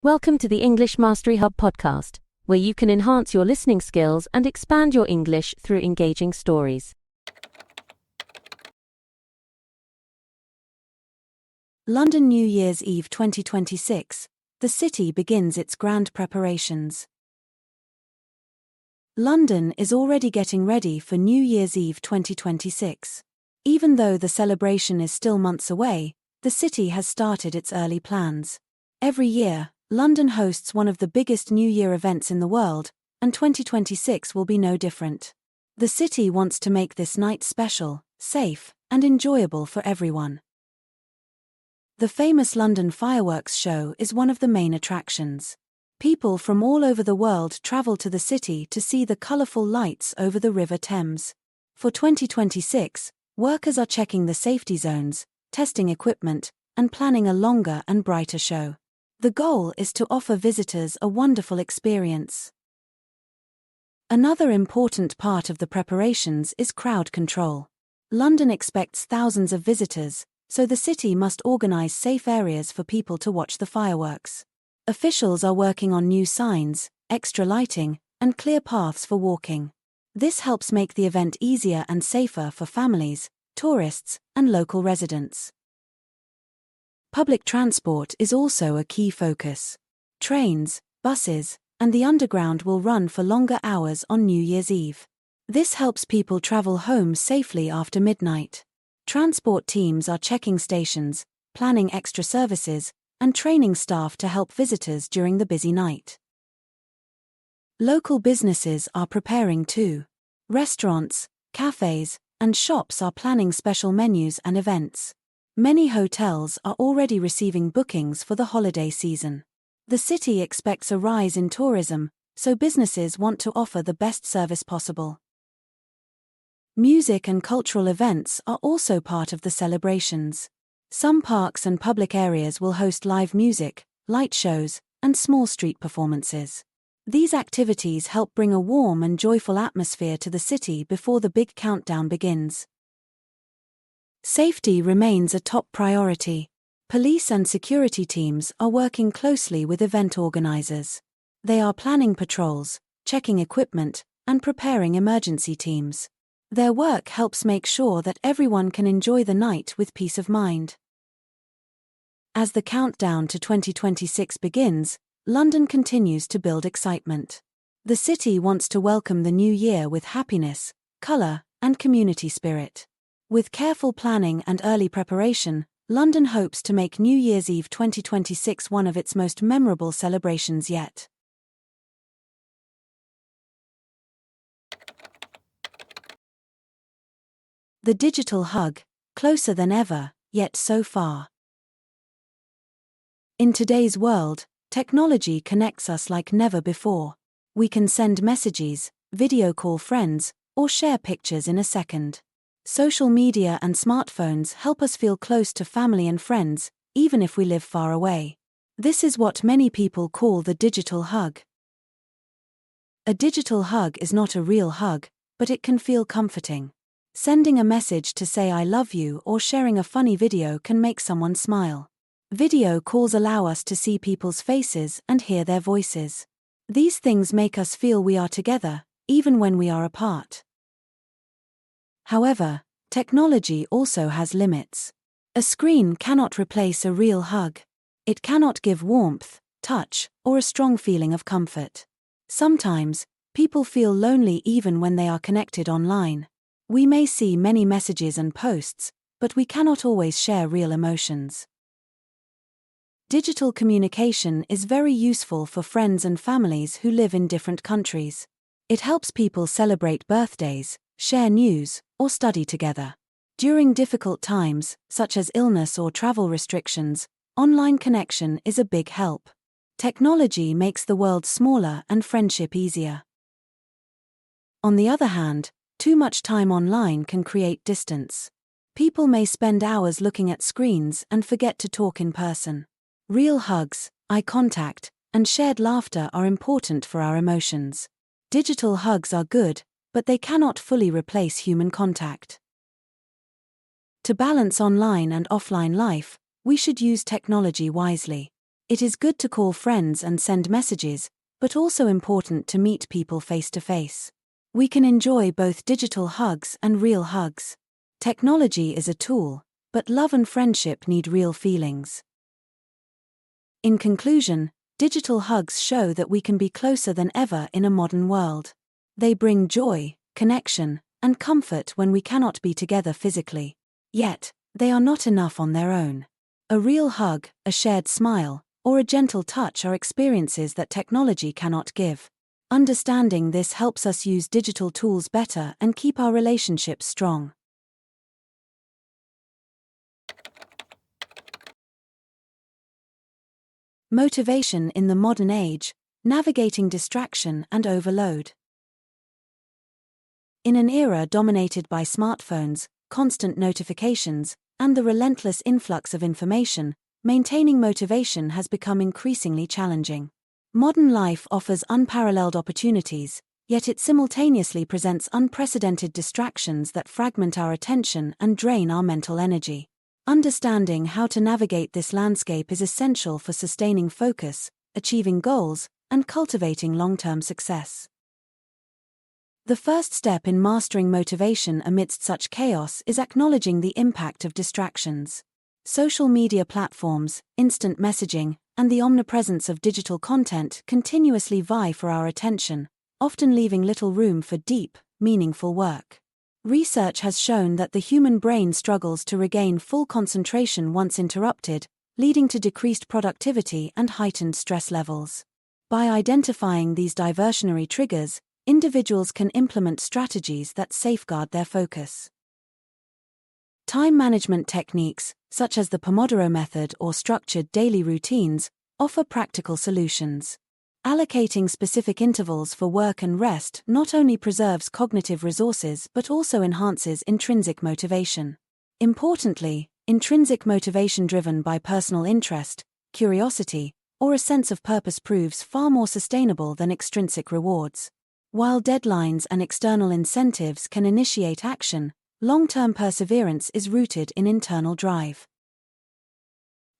Welcome to the English Mastery Hub podcast, where you can enhance your listening skills and expand your English through engaging stories. London New Year's Eve 2026. The city begins its grand preparations. London is already getting ready for New Year's Eve 2026. Even though the celebration is still months away, the city has started its early plans. Every year, London hosts one of the biggest New Year events in the world, and 2026 will be no different. The city wants to make this night special, safe, and enjoyable for everyone. The famous London fireworks show is one of the main attractions. People from all over the world travel to the city to see the colourful lights over the River Thames. For 2026, workers are checking the safety zones, testing equipment, and planning a longer and brighter show. The goal is to offer visitors a wonderful experience. Another important part of the preparations is crowd control. London expects thousands of visitors, so the city must organise safe areas for people to watch the fireworks. Officials are working on new signs, extra lighting, and clear paths for walking. This helps make the event easier and safer for families, tourists, and local residents. Public transport is also a key focus. Trains, buses, and the underground will run for longer hours on New Year's Eve. This helps people travel home safely after midnight. Transport teams are checking stations, planning extra services, and training staff to help visitors during the busy night. Local businesses are preparing too. Restaurants, cafes, and shops are planning special menus and events. Many hotels are already receiving bookings for the holiday season. The city expects a rise in tourism, so businesses want to offer the best service possible. Music and cultural events are also part of the celebrations. Some parks and public areas will host live music, light shows, and small street performances. These activities help bring a warm and joyful atmosphere to the city before the big countdown begins. Safety remains a top priority. Police and security teams are working closely with event organizers. They are planning patrols, checking equipment, and preparing emergency teams. Their work helps make sure that everyone can enjoy the night with peace of mind. As the countdown to 2026 begins, London continues to build excitement. The city wants to welcome the new year with happiness, colour, and community spirit. With careful planning and early preparation, London hopes to make New Year's Eve 2026 one of its most memorable celebrations yet. The digital hug, closer than ever, yet so far. In today's world, technology connects us like never before. We can send messages, video call friends, or share pictures in a second. Social media and smartphones help us feel close to family and friends, even if we live far away. This is what many people call the digital hug. A digital hug is not a real hug, but it can feel comforting. Sending a message to say I love you or sharing a funny video can make someone smile. Video calls allow us to see people's faces and hear their voices. These things make us feel we are together, even when we are apart. However, technology also has limits. A screen cannot replace a real hug. It cannot give warmth, touch, or a strong feeling of comfort. Sometimes, people feel lonely even when they are connected online. We may see many messages and posts, but we cannot always share real emotions. Digital communication is very useful for friends and families who live in different countries. It helps people celebrate birthdays, share news, or study together. During difficult times, such as illness or travel restrictions, online connection is a big help. Technology makes the world smaller and friendship easier. On the other hand, too much time online can create distance. People may spend hours looking at screens and forget to talk in person. Real hugs, eye contact, and shared laughter are important for our emotions. Digital hugs are good, but they cannot fully replace human contact. To balance online and offline life, we should use technology wisely. It is good to call friends and send messages, but also important to meet people face to face. We can enjoy both digital hugs and real hugs. Technology is a tool, but love and friendship need real feelings. In conclusion, digital hugs show that we can be closer than ever in a modern world. They bring joy, connection, and comfort when we cannot be together physically. Yet, they are not enough on their own. A real hug, a shared smile, or a gentle touch are experiences that technology cannot give. Understanding this helps us use digital tools better and keep our relationships strong. Motivation in the modern age, navigating distraction and overload. In an era dominated by smartphones, constant notifications, and the relentless influx of information, maintaining motivation has become increasingly challenging. Modern life offers unparalleled opportunities, yet it simultaneously presents unprecedented distractions that fragment our attention and drain our mental energy. Understanding how to navigate this landscape is essential for sustaining focus, achieving goals, and cultivating long-term success. The first step in mastering motivation amidst such chaos is acknowledging the impact of distractions. Social media platforms, instant messaging, and the omnipresence of digital content continuously vie for our attention, often leaving little room for deep, meaningful work. Research has shown that the human brain struggles to regain full concentration once interrupted, leading to decreased productivity and heightened stress levels. By identifying these diversionary triggers, individuals can implement strategies that safeguard their focus. Time management techniques, such as the Pomodoro method or structured daily routines, offer practical solutions. Allocating specific intervals for work and rest not only preserves cognitive resources but also enhances intrinsic motivation. Importantly, intrinsic motivation driven by personal interest, curiosity, or a sense of purpose proves far more sustainable than extrinsic rewards. While deadlines and external incentives can initiate action, long-term perseverance is rooted in internal drive.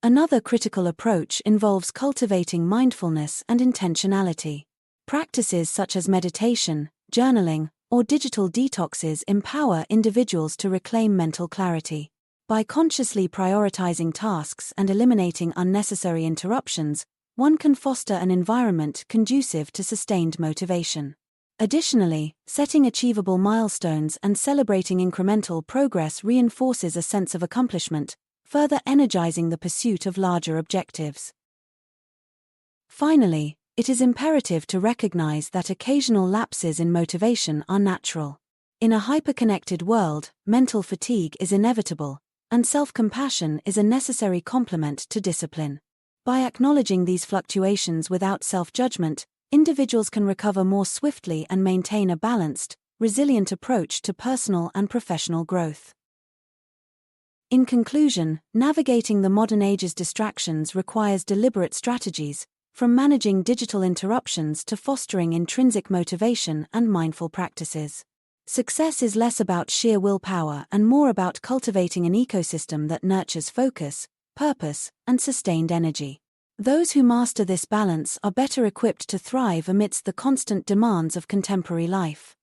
Another critical approach involves cultivating mindfulness and intentionality. Practices such as meditation, journaling, or digital detoxes empower individuals to reclaim mental clarity. By consciously prioritizing tasks and eliminating unnecessary interruptions, one can foster an environment conducive to sustained motivation. Additionally, setting achievable milestones and celebrating incremental progress reinforces a sense of accomplishment, further energizing the pursuit of larger objectives. Finally, it is imperative to recognize that occasional lapses in motivation are natural. In a hyper-connected world, mental fatigue is inevitable, and self-compassion is a necessary complement to discipline. By acknowledging these fluctuations without self-judgment, individuals can recover more swiftly and maintain a balanced, resilient approach to personal and professional growth. In conclusion, navigating the modern age's distractions requires deliberate strategies, from managing digital interruptions to fostering intrinsic motivation and mindful practices. Success is less about sheer willpower and more about cultivating an ecosystem that nurtures focus, purpose, and sustained energy. Those who master this balance are better equipped to thrive amidst the constant demands of contemporary life.